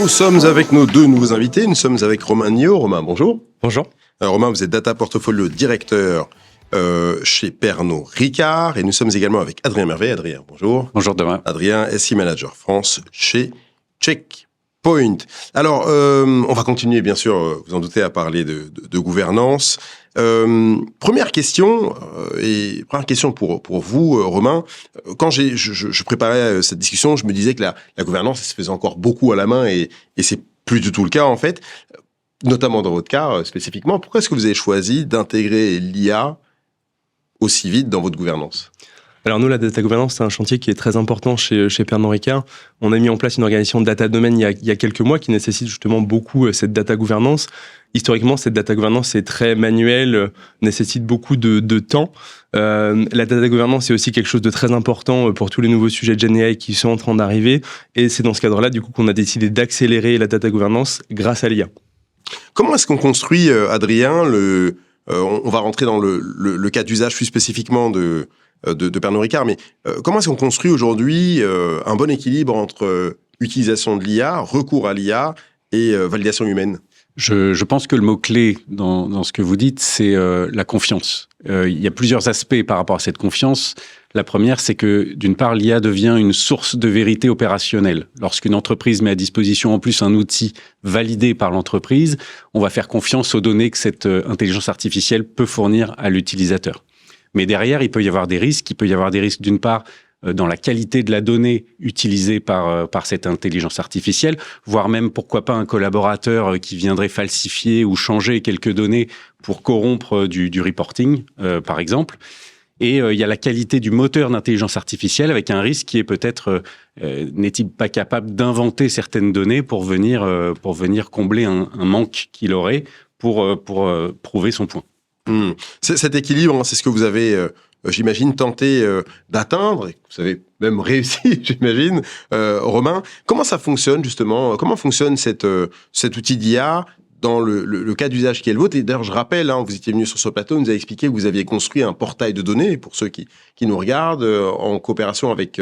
Nous sommes avec nos deux nouveaux invités. Nous sommes avec Romain Niot. Romain, bonjour. Bonjour. Alors, Romain, vous êtes Data Portfolio Directeur chez Pernod Ricard. Et nous sommes également avec Adrien Merveille. Adrien, bonjour. Bonjour Thomas. Adrien, SI Manager France chez Checkpoint. Alors, on va continuer, bien sûr, vous en doutez, à parler de gouvernance. Première question pour vous, Romain. Quand je préparais cette discussion, je me disais que la gouvernance se faisait encore beaucoup à la main et c'est plus du tout le cas, en fait. Notamment dans votre cas, spécifiquement. Pourquoi est-ce que vous avez choisi d'intégrer l'IA aussi vite dans votre gouvernance ? Alors nous, la data governance, c'est un chantier qui est très important chez Pernod Ricard. On a mis en place une organisation de data domaine il y a quelques mois qui nécessite justement beaucoup cette data gouvernance. Historiquement, cette data gouvernance est très manuelle, nécessite beaucoup de temps. La data gouvernance est aussi quelque chose de très important pour tous les nouveaux sujets de GenAI qui sont en train d'arriver. Et c'est dans ce cadre-là, du coup, qu'on a décidé d'accélérer la data gouvernance grâce à l'IA. Comment est-ce qu'on construit, Adrien, on va rentrer dans le cas d'usage plus spécifiquement de Pernod Ricard, mais comment est-ce qu'on construit aujourd'hui un bon équilibre entre utilisation de l'IA, recours à l'IA et validation humaine ? Je pense que le mot-clé dans ce que vous dites, c'est la confiance. Il y a plusieurs aspects par rapport à cette confiance. La première, c'est que d'une part, l'IA devient une source de vérité opérationnelle. Lorsqu'une entreprise met à disposition en plus un outil validé par l'entreprise, on va faire confiance aux données que cette intelligence artificielle peut fournir à l'utilisateur. Mais derrière, il peut y avoir des risques. Il peut y avoir des risques, d'une part, dans la qualité de la donnée utilisée par cette intelligence artificielle, voire même, pourquoi pas, un collaborateur qui viendrait falsifier ou changer quelques données pour corrompre du reporting, par exemple. Et il y a la qualité du moteur d'intelligence artificielle avec un risque qui est peut-être, n'est-il pas capable d'inventer certaines données pour venir combler un manque qu'il aurait pour prouver son point. Cet équilibre, c'est ce que vous avez, j'imagine, tenté d'atteindre, vous avez même réussi, j'imagine. Romain, comment ça fonctionne justement ? Comment fonctionne cet outil d'IA dans le cas d'usage qui est le vôtre ? Et d'ailleurs, je rappelle, vous étiez venu sur ce plateau, vous nous avez expliqué que vous aviez construit un portail de données, pour ceux qui nous regardent, en coopération avec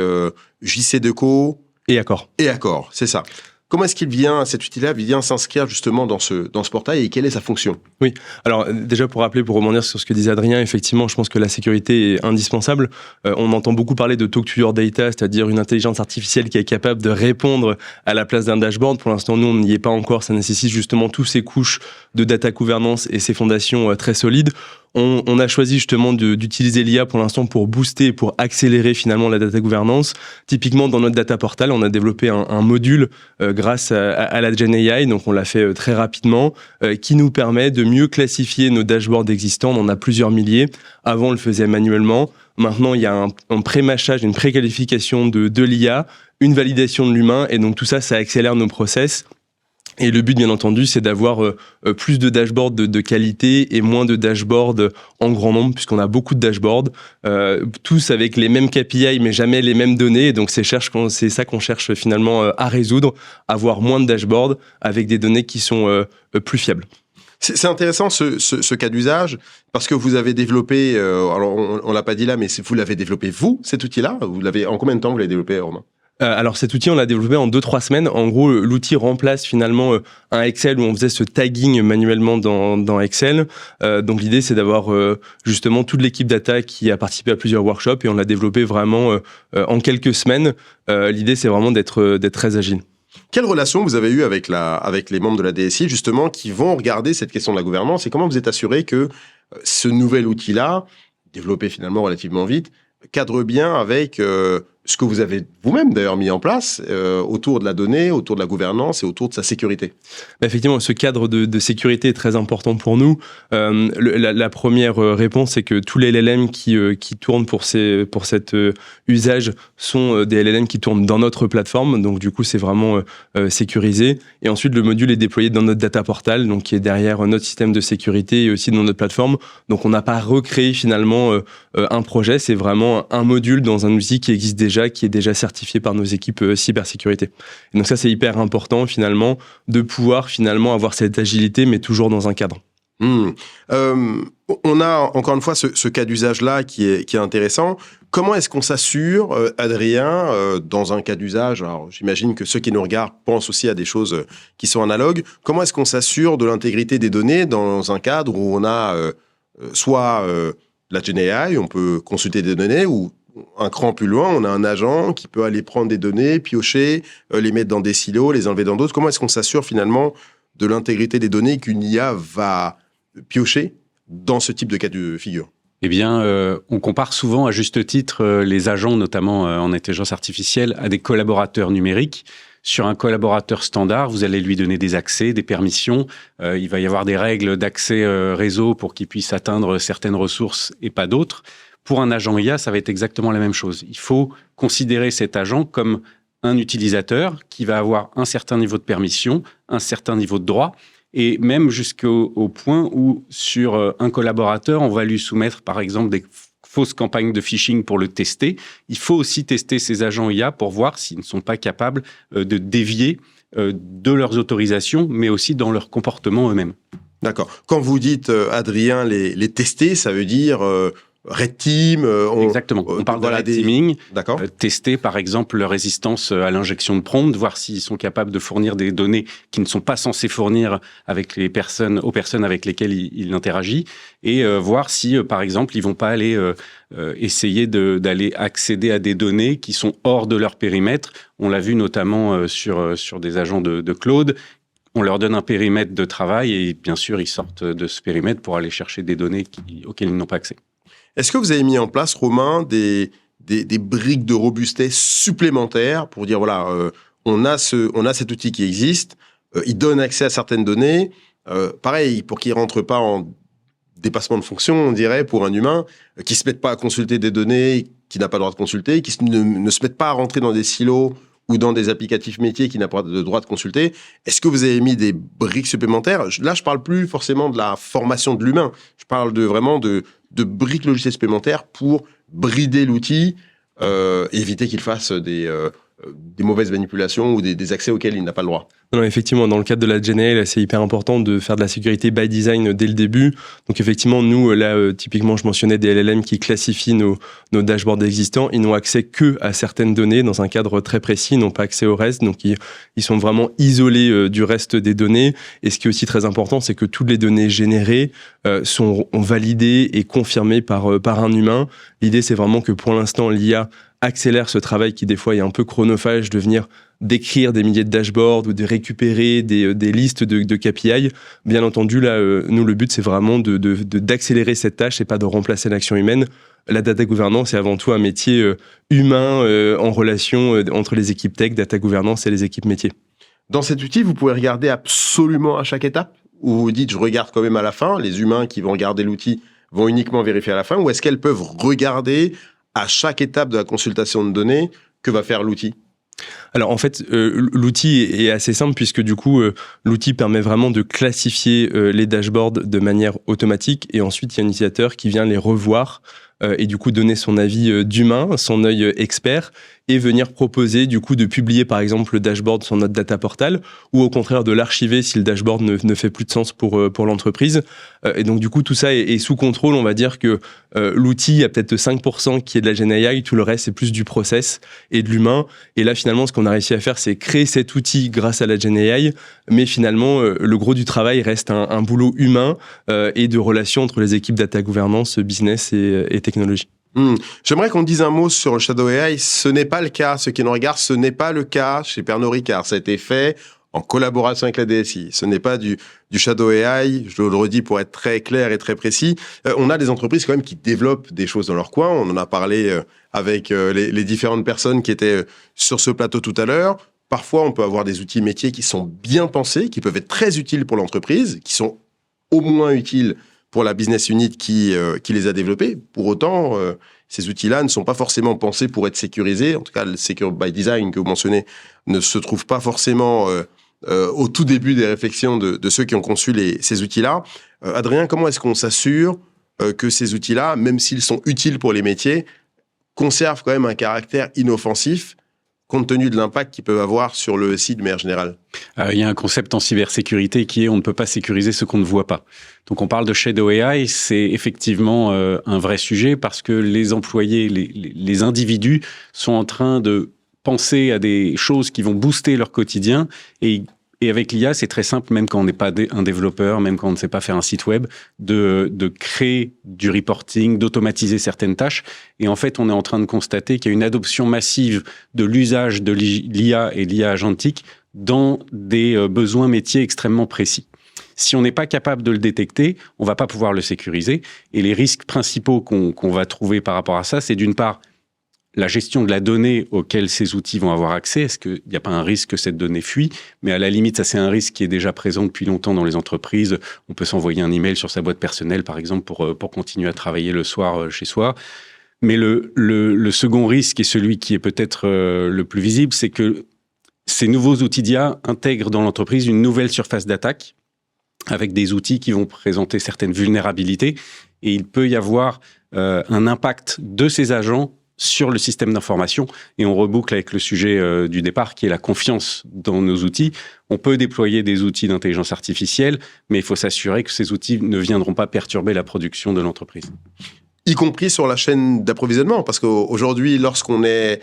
JC2Co. Et Accor. Et Accor, c'est ça. Comment est-ce cet outil-là vient s'inscrire justement dans ce portail et quelle est sa fonction ? Oui, alors déjà pour rebondir sur ce que disait Adrien, effectivement, je pense que la sécurité est indispensable. On entend beaucoup parler de talk to your data, c'est-à-dire une intelligence artificielle qui est capable de répondre à la place d'un dashboard. Pour l'instant, nous, on n'y est pas encore. Ça nécessite justement toutes ces couches de data gouvernance et ces fondations très solides. On a choisi justement d'utiliser l'IA pour l'instant pour booster, pour accélérer finalement la data gouvernance. Typiquement, dans notre data portal, on a développé un module grâce à la GenAI, donc on l'a fait très rapidement, qui nous permet de mieux classifier nos dashboards existants. On en a plusieurs milliers. Avant, on le faisait manuellement. Maintenant, il y a un pré-mâchage, une pré-qualification de l'IA, une validation de l'humain, et donc tout ça, ça accélère nos process. Et le but, bien entendu, c'est d'avoir plus de dashboards de qualité et moins de dashboards en grand nombre, puisqu'on a beaucoup de dashboards, tous avec les mêmes KPI, mais jamais les mêmes données. Et donc, c'est ça qu'on cherche finalement à résoudre, avoir moins de dashboards avec des données qui sont plus fiables. C'est intéressant ce cas d'usage, parce que vous avez développé, alors on l'a pas dit là, mais vous l'avez développé vous, cet outil-là. En combien de temps vous l'avez développé, Romain ? Alors cet outil, on l'a développé en 2-3 semaines. En gros, l'outil remplace finalement un Excel où on faisait ce tagging manuellement dans Excel. Donc l'idée, c'est d'avoir justement toute l'équipe data qui a participé à plusieurs workshops et on l'a développé vraiment en quelques semaines. L'idée, c'est vraiment d'être très agile. Quelle relation vous avez eue avec les membres de la DSI, justement, qui vont regarder cette question de la gouvernance, et comment vous êtes assuré que ce nouvel outil-là, développé finalement relativement vite, cadre bien avec ce que vous avez vous-même d'ailleurs mis en place autour de la donnée, autour de la gouvernance et autour de sa sécurité. Effectivement, ce cadre de sécurité est très important pour nous. La première réponse, c'est que tous les LLM qui tournent pour cet usage sont des LLM qui tournent dans notre plateforme. Donc du coup, c'est vraiment sécurisé. Et ensuite, le module est déployé dans notre data portal, donc qui est derrière notre système de sécurité et aussi dans notre plateforme. Donc on n'a pas recréé finalement un projet, c'est vraiment un module dans un outil qui existe déjà, qui est déjà certifié par nos équipes cybersécurité. Et donc ça, c'est hyper important finalement de pouvoir finalement avoir cette agilité, mais toujours dans un cadre. On a encore une fois ce cas d'usage-là qui est intéressant. Comment est-ce qu'on s'assure, Adrien, dans un cas d'usage, alors j'imagine que ceux qui nous regardent pensent aussi à des choses qui sont analogues, comment est-ce qu'on s'assure de l'intégrité des données dans un cadre où on a soit la GenAI, on peut consulter des données, ou un cran plus loin, on a un agent qui peut aller prendre des données, piocher, les mettre dans des silos, les enlever dans d'autres. Comment est-ce qu'on s'assure finalement de l'intégrité des données qu'une IA va piocher dans ce type de cas de figure? Eh bien, on compare souvent, à juste titre, les agents, notamment en intelligence artificielle, à des collaborateurs numériques. Sur un collaborateur standard, vous allez lui donner des accès, des permissions. Il va y avoir des règles d'accès réseau pour qu'il puisse atteindre certaines ressources et pas d'autres. Pour un agent IA, ça va être exactement la même chose. Il faut considérer cet agent comme un utilisateur qui va avoir un certain niveau de permission, un certain niveau de droit, et même jusqu'au point où, sur un collaborateur, on va lui soumettre, par exemple, des fausses campagnes de phishing pour le tester. Il faut aussi tester ces agents IA pour voir s'ils ne sont pas capables de dévier de leurs autorisations, mais aussi dans leur comportement eux-mêmes. D'accord. Quand vous dites, Adrien, les tester, ça veut dire... Red Team, exactement. On parle de red teaming. D'accord. Tester, par exemple, leur résistance à l'injection de prompt, voir s'ils sont capables de fournir des données qui ne sont pas censés fournir aux personnes avec lesquelles il interagit, et voir si, par exemple, ils vont pas aller essayer d'aller accéder à des données qui sont hors de leur périmètre. On l'a vu notamment sur des agents de Claude. On leur donne un périmètre de travail et bien sûr, ils sortent de ce périmètre pour aller chercher des données auxquelles ils n'ont pas accès. Est-ce que vous avez mis en place, Romain, des briques de robustesse supplémentaires pour dire, voilà, on a cet outil qui existe, il donne accès à certaines données, pareil, pour qu'il ne rentre pas en dépassement de fonction, on dirait, pour un humain, qui ne se mette pas à consulter des données qu'il n'a pas le droit de consulter, qui ne se mette pas à rentrer dans des silos ou dans des applicatifs métiers qu'il n'a pas de droit de consulter. Est-ce que vous avez mis des briques supplémentaires? Là, je ne parle plus forcément de la formation de l'humain, je parle vraiment de briques logicielles supplémentaires pour brider l'outil, éviter qu'il fasse des mauvaises manipulations ou des accès auxquels il n'a pas le droit. Non, effectivement, dans le cadre de la GenAI, c'est hyper important de faire de la sécurité by design dès le début. Donc effectivement, nous, là, typiquement, je mentionnais des LLM qui classifient nos dashboards existants. Ils n'ont accès que à certaines données dans un cadre très précis, ils n'ont pas accès au reste. Donc ils sont vraiment isolés du reste des données. Et ce qui est aussi très important, c'est que toutes les données générées sont validées et confirmées par un humain. L'idée, c'est vraiment que pour l'instant, l'IA accélère ce travail qui des fois est un peu chronophage de venir d'écrire des milliers de dashboards ou de récupérer des listes de KPI. Bien entendu, là, nous, le but, c'est vraiment d'accélérer cette tâche et pas de remplacer l'action humaine. La data governance est avant tout un métier humain en relation entre les équipes tech, data governance et les équipes métiers. Dans cet outil, vous pouvez regarder absolument à chaque étape? Ou vous dites, je regarde quand même à la fin, les humains qui vont regarder l'outil vont uniquement vérifier à la fin, ou est-ce qu'elles peuvent regarder à chaque étape de la consultation de données que va faire l'outil? Alors en fait, l'outil est assez simple puisque du coup, l'outil permet vraiment de classifier les dashboards de manière automatique et ensuite il y a un utilisateur qui vient les revoir et du coup donner son avis d'humain, son œil expert et venir proposer du coup de publier par exemple le dashboard sur notre data portal ou au contraire de l'archiver si le dashboard ne fait plus de sens pour l'entreprise. Et donc du coup tout ça est sous contrôle. On va dire que l'outil a peut-être 5% qui est de la GenAI, tout le reste c'est plus du process et de l'humain. Et là finalement ce qu'on a réussi à faire c'est créer cet outil grâce à la GenAI, mais finalement le gros du travail reste un boulot humain et de relations entre les équipes data gouvernance, business et technologie. J'aimerais qu'on dise un mot sur le Shadow AI. Ce n'est pas le cas. Ceux qui nous regardent, ce n'est pas le cas chez Pernod Ricard. Ça a été fait en collaboration avec la DSI. Ce n'est pas du Shadow AI. Je le redis pour être très clair et très précis. On a des entreprises quand même qui développent des choses dans leur coin. On en a parlé avec les différentes personnes qui étaient sur ce plateau tout à l'heure. Parfois, on peut avoir des outils métiers qui sont bien pensés, qui peuvent être très utiles pour l'entreprise, qui sont au moins utiles pour la business unit qui les a développés. Pour autant, ces outils-là ne sont pas forcément pensés pour être sécurisés. En tout cas, le Secure by Design que vous mentionnez ne se trouve pas forcément au tout début des réflexions de ceux qui ont conçu ces outils-là. Adrien, comment est-ce qu'on s'assure que ces outils-là, même s'ils sont utiles pour les métiers, conservent quand même un caractère inoffensif compte tenu de l'impact qu'ils peuvent avoir sur le SI de manière générale? Il y a un concept en cybersécurité qui est on ne peut pas sécuriser ce qu'on ne voit pas. Donc on parle de Shadow AI, c'est effectivement un vrai sujet parce que les employés, les individus sont en train de penser à des choses qui vont booster leur quotidien et avec l'IA, c'est très simple, même quand on n'est pas un développeur, même quand on ne sait pas faire un site web, de créer du reporting, d'automatiser certaines tâches. Et en fait, on est en train de constater qu'il y a une adoption massive de l'usage de l'IA et l'IA agentique dans des besoins métiers extrêmement précis. Si on n'est pas capable de le détecter, on ne va pas pouvoir le sécuriser. Et les risques principaux qu'on va trouver par rapport à ça, c'est d'une part, la gestion de la donnée auquel ces outils vont avoir accès. Est-ce qu'il n'y a pas un risque que cette donnée fuit? Mais à la limite, ça c'est un risque qui est déjà présent depuis longtemps dans les entreprises. On peut s'envoyer un email sur sa boîte personnelle, par exemple, pour continuer à travailler le soir chez soi. Mais le second risque, et celui qui est peut-être le plus visible, c'est que ces nouveaux outils d'IA intègrent dans l'entreprise une nouvelle surface d'attaque avec des outils qui vont présenter certaines vulnérabilités. Et il peut y avoir un impact de ces agents sur le système d'information, et on reboucle avec le sujet du départ, qui est la confiance dans nos outils. On peut déployer des outils d'intelligence artificielle, mais il faut s'assurer que ces outils ne viendront pas perturber la production de l'entreprise. Y compris sur la chaîne d'approvisionnement, parce qu'aujourd'hui, lorsqu'on est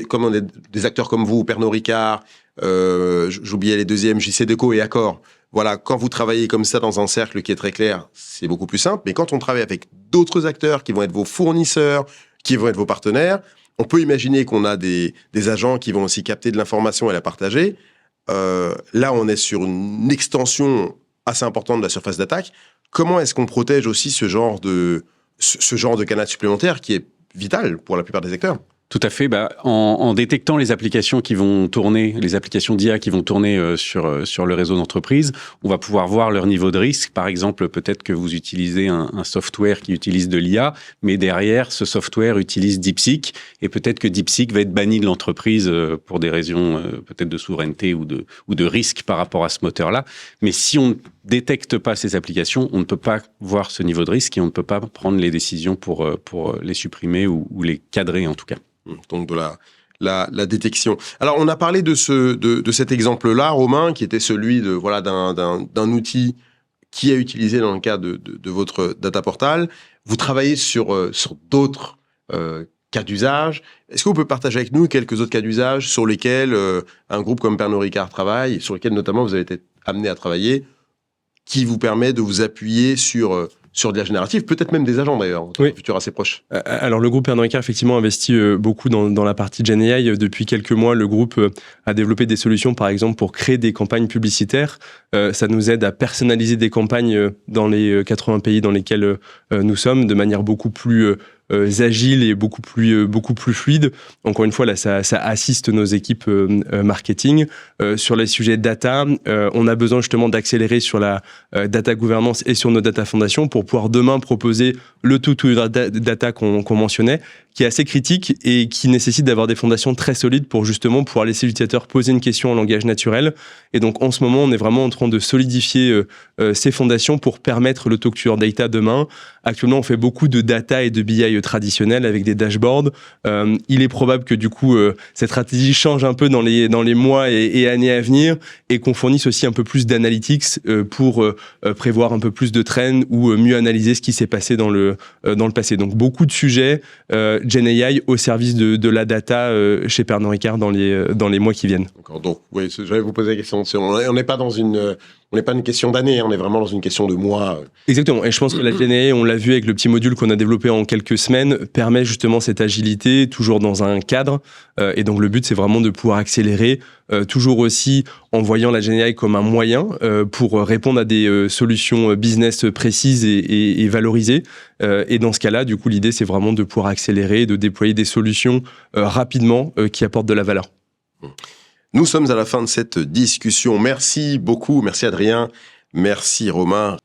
comme on est des acteurs comme vous, Pernod Ricard, j'oubliais les deuxièmes, JCDecaux et Accor. Voilà, quand vous travaillez comme ça dans un cercle qui est très clair, c'est beaucoup plus simple. Mais quand on travaille avec d'autres acteurs qui vont être vos fournisseurs, qui vont être vos partenaires, on peut imaginer qu'on a des agents qui vont aussi capter de l'information et la partager. Là, on est sur une extension assez importante de la surface d'attaque. Comment est-ce qu'on protège aussi ce genre de canal supplémentaire qui est vital pour la plupart des acteurs? Tout à fait. En détectant les applications qui vont tourner, les applications d'IA qui vont tourner sur le réseau d'entreprise, on va pouvoir voir leur niveau de risque. Par exemple, peut-être que vous utilisez un software qui utilise de l'IA, mais derrière, ce software utilise DeepSeek, et peut-être que DeepSeek va être banni de l'entreprise pour des raisons peut-être de souveraineté ou de risque par rapport à ce moteur-là. Mais si on ne détecte pas ces applications, on ne peut pas voir ce niveau de risque et on ne peut pas prendre les décisions pour les supprimer ou les cadrer en tout cas. Donc de la détection. Alors on a parlé de cet exemple-là, Romain, qui était celui d'un outil qui est utilisé dans le cadre de votre data portal. Vous travaillez sur d'autres cas d'usage. Est-ce que vous pouvez partager avec nous quelques autres cas d'usage sur lesquels un groupe comme Pernod Ricard travaille, sur lesquels notamment vous avez été amené à travailler, qui vous permet de vous appuyer sur de la générative, peut-être même des agents d'ailleurs, dans un futur assez proche. Alors le groupe Pernod Ricard effectivement investit beaucoup dans la partie GenAI. Depuis quelques mois, le groupe a développé des solutions, par exemple, pour créer des campagnes publicitaires. Ça nous aide à personnaliser des campagnes dans les 80 pays dans lesquels nous sommes, de manière beaucoup plus agile et beaucoup plus fluide. Encore une fois, là, ça assiste nos équipes marketing. Sur les sujets data, on a besoin justement d'accélérer sur la data gouvernance et sur nos data fondations pour pouvoir demain proposer le tout data qu'on mentionnait, qui est assez critique et qui nécessite d'avoir des fondations très solides pour justement pouvoir laisser l'utilisateur poser une question en langage naturel. Et donc, en ce moment, on est vraiment en train de solidifier ces fondations pour permettre le Talk to Your Data demain. Actuellement, on fait beaucoup de data et de BI traditionnels avec des dashboards. Il est probable que du coup, cette stratégie change un peu dans les mois et années à venir et qu'on fournisse aussi un peu plus d'analytics pour prévoir un peu plus de trends ou mieux analyser ce qui s'est passé dans le passé. Donc, beaucoup de sujets GenAI au service de la data chez Pernod Ricard dans les mois qui viennent. D'accord. Donc, oui, j'allais vous poser la question. On n'est pas une question d'année, on est vraiment dans une question de mois. Exactement. Et je pense que la GenAI, on l'a vu avec le petit module qu'on a développé en quelques semaines, permet justement cette agilité, toujours dans un cadre. Et donc, le but, c'est vraiment de pouvoir accélérer, toujours aussi en voyant la GenAI comme un moyen pour répondre à des solutions business précises et valorisées. Et dans ce cas-là, du coup, l'idée, c'est vraiment de pouvoir accélérer, de déployer des solutions rapidement qui apportent de la valeur. Nous sommes à la fin de cette discussion. Merci beaucoup. Merci Adrien. Merci Romain.